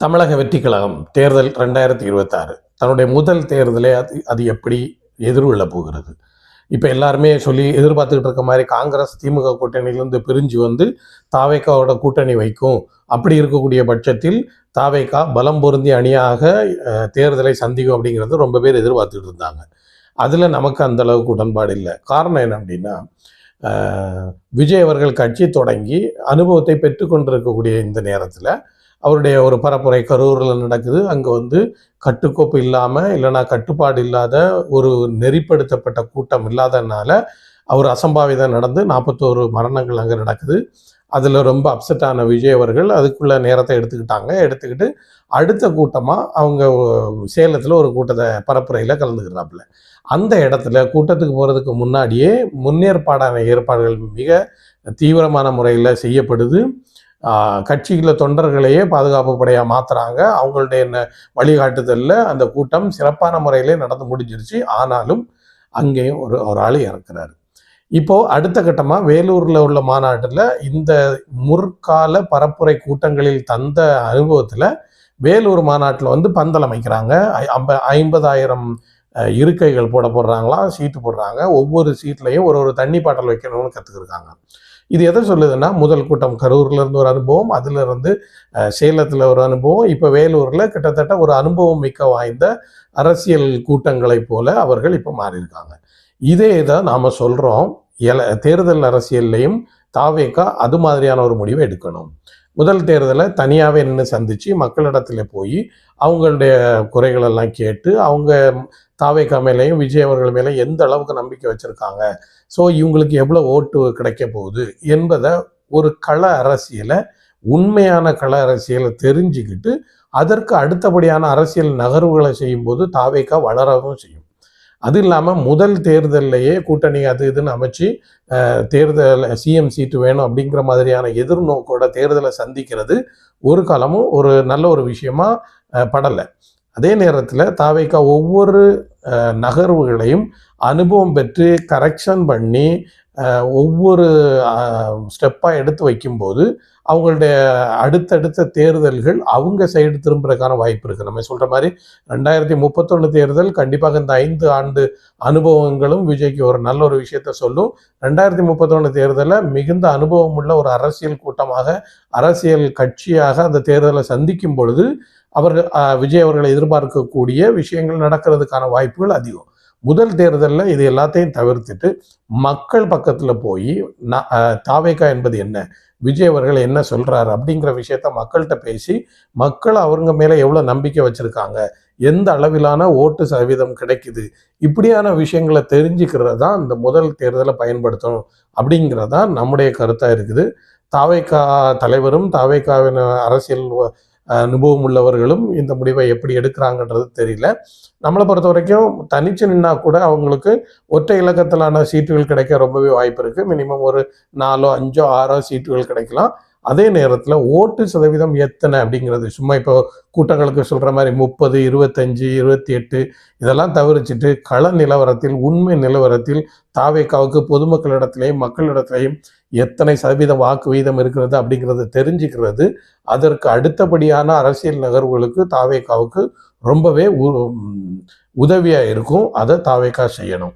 தமிழக வெற்றி கழகம் தேர்தல் 2026 தன்னுடைய முதல் தேர்தலே அது எப்படி எதிர்கொள்ள போகிறது. இப்போ எல்லாருமே சொல்லி எதிர்பார்த்துக்கிட்டு இருக்க மாதிரி காங்கிரஸ் திமுக கூட்டணியிலிருந்து பிரிஞ்சு வந்து தாவேக்காவோட கூட்டணி வைக்கும். அப்படி இருக்கக்கூடிய பட்சத்தில் தாவேக்கா பலம் பொருந்திய அணியாக தேர்தலை சந்திக்கும் அப்படிங்கிறது ரொம்ப பேர் எதிர்பார்த்துக்கிட்டு இருந்தாங்க. அதில் நமக்கு அந்த அளவுக்கு உடன்பாடு இல்லை. காரணம் என்ன அப்படின்னா, விஜய் அவர்கள் கட்சி தொடங்கி அனுபவத்தை பெற்றுக்கொண்டிருக்கக்கூடிய இந்த நேரத்தில் அவருடைய ஒரு பரப்புரை கரூரில் நடக்குது. அங்கே வந்து கட்டுக்கோப்பு இல்லாமல் இல்லைனா கட்டுப்பாடு இல்லாத ஒரு நெறிப்படுத்தப்பட்ட கூட்டம் இல்லாதனால அவர் அசம்பாவிதம் நடந்து 41 மரணங்கள் அங்கே நடக்குது. அதில் ரொம்ப அப்செட்டான விஜய் அவர்கள் அதுக்குள்ள நேரத்தை எடுத்துக்கிட்டு அடுத்த கூட்டமாக அவங்க சேலத்தில் ஒரு கூட்டத்தை பரப்புரையில் கலந்துக்கிறாப்புல. அந்த இடத்துல கூட்டத்துக்கு போகிறதுக்கு முன்னாடியே முன்னேற்பாடான ஏற்பாடுகள் மிக தீவிரமான முறையில் செய்யப்படுது. கட்சிகளில் தொண்டர்களையே பாதுகாப்பு படையாக மாற்றுறாங்க. அவங்களுடைய வழிகாட்டுதலில் அந்த கூட்டம் சிறப்பான முறையிலே நடந்து முடிஞ்சிருச்சு. ஆனாலும் அங்கேயும் ஒரு ஆள் இறக்குறாரு. இப்போது அடுத்த கட்டமாக வேலூரில் உள்ள மாநாட்டில் இந்த முற்கால பரப்புரை கூட்டங்களில் தந்த அனுபவத்தில் வேலூர் மாநாட்டில் வந்து பந்தல் அமைக்கிறாங்க. 50,000 இருக்கைகள் போடுறாங்களாம், சீட்டு போடுறாங்க. ஒவ்வொரு சீட்லையும் ஒரு தண்ணி பாட்டில் வைக்கணும்னு கற்றுக்கிருக்காங்க. இது எதை சொல்லுதுன்னா, முதல் கூட்டம் கரூர்லேருந்து ஒரு அனுபவம், அதிலிருந்து சேலத்தில் ஒரு அனுபவம், இப்போ வேலூரில் கிட்டத்தட்ட ஒரு அனுபவம் மிக்க வாய்ந்த அரசியல் கூட்டங்களைப் போல அவர்கள் இப்போ மாறியிருக்காங்க. இதே தான் நாம் சொல்கிறோம். தேர்தல் அரசியல்லையும் தாவேக்கா அது மாதிரியான ஒரு முடிவை எடுக்கணும். முதல் தேர்தலை தனியாகவே நின்று சந்தித்து மக்களிடத்தில் போய் அவங்களுடைய குறைகளெல்லாம் கேட்டு அவங்க தாவேக்கா மேலேயும் விஜய் அவர்கள் மேலே எந்த அளவுக்கு நம்பிக்கை வச்சுருக்காங்க, ஸோ இவங்களுக்கு எவ்வளோ ஓட்டு கிடைக்க போகுது என்பதை ஒரு கள அரசியலை, உண்மையான கள அரசியலை தெரிஞ்சுக்கிட்டு அதற்கு அடுத்தபடியான அரசியல் நகர்வுகளை செய்யும்போது தாவேக்கா வளரவும் செய்யும். அது இல்லாமல் முதல் தேர்தலையே கூட்டணி அது இதுன்னு அமைச்சு தேர்தல் சிஎம் சீட்டு வேணும் அப்படிங்கிற மாதிரியான எதிர்நோக்கோட தேர்தலை சந்திக்கிறது ஒரு காலமும் ஒரு நல்ல ஒரு விஷயமா படலை. அதே நேரத்தில் தாவேக்கா ஒவ்வொரு நகர்வுகளையும் அனுபவம் பெற்று கரெக்ஷன் பண்ணி ஒவ்வொரு ஸ்டெப்பாக எடுத்து வைக்கும்போது அவங்களுடைய அடுத்தடுத்த தேர்தல்கள் அவங்க சைடு திரும்புறதுக்கான வாய்ப்பு இருக்குது. நம்ம சொல்கிற மாதிரி 2031 தேர்தல் கண்டிப்பாக இந்த 5 ஆண்டு அனுபவங்களும் விஜய்க்கு ஒரு நல்ல ஒரு விஷயத்த சொல்லும். 2031 தேர்தலில் மிகுந்த அனுபவம் உள்ள ஒரு அரசியல் கூட்டமாக, அரசியல் கட்சியாக அந்த தேர்தலை சந்திக்கும் பொழுது விஜய் அவர்களை எதிர்பார்க்கக்கூடிய விஷயங்கள் நடக்கிறதுக்கான வாய்ப்புகள் அதிகம். முதல் தேர்தலில் இது எல்லாத்தையும் தவிர்த்துட்டு மக்கள் பக்கத்தில் போய் தாவேக்கா என்பது என்ன, விஜய் அவர்கள் என்ன சொல்கிறாரு அப்படிங்கிற விஷயத்த மக்கள்கிட்ட பேசி மக்கள் அவங்க மேலே எவ்வளோ நம்பிக்கை வச்சுருக்காங்க, எந்த அளவிலான ஓட்டு சதவீதம் கிடைக்குது, இப்படியான விஷயங்களை தெரிஞ்சுக்கிறது தான் இந்த முதல் தேர்தலை பயன்படுத்தணும் அப்படிங்கிறது தான் நம்முடைய கருத்தாக இருக்குது. தாவேக்கா தலைவரும் தாவேக்காவின் அரசியல் அனுபவம் உள்ளவர்களும் இந்த முடிவை எப்படி எடுக்கிறாங்கன்றது தெரியல. நம்மளை பொறுத்த வரைக்கும் தனிச்சு நின்னா கூட அவங்களுக்கு ஒற்றை இலக்கத்திலான சீட்டுகள் கிடைக்க ரொம்பவே வாய்ப்பு இருக்குது. மினிமம் ஒரு 4, 5, 6 சீட்டுகள் கிடைக்கலாம். அதே நேரத்தில் ஓட்டு சதவீதம் எத்தனை அப்படிங்கிறது சும்மா இப்போ கூட்டங்களுக்கு சொல்கிற மாதிரி 30, 25, 28 இதெல்லாம் தவிர்த்துட்டு கள நிலவரத்தில், உண்மை நிலவரத்தில் தாவேக்காவுக்கு பொதுமக்களிடத்திலையும் மக்களிடத்திலையும் எத்தனை சதவீத வாக்கு வீதம் இருக்கிறது அப்படிங்கிறது தெரிஞ்சுக்கிறது அதற்கு அடுத்தபடியான அரசியல் நகர்வுகளுக்கு தாவேக்காவுக்கு ரொம்பவே உதவியாக இருக்கும். அதை தாவேக்கா செய்யணும்.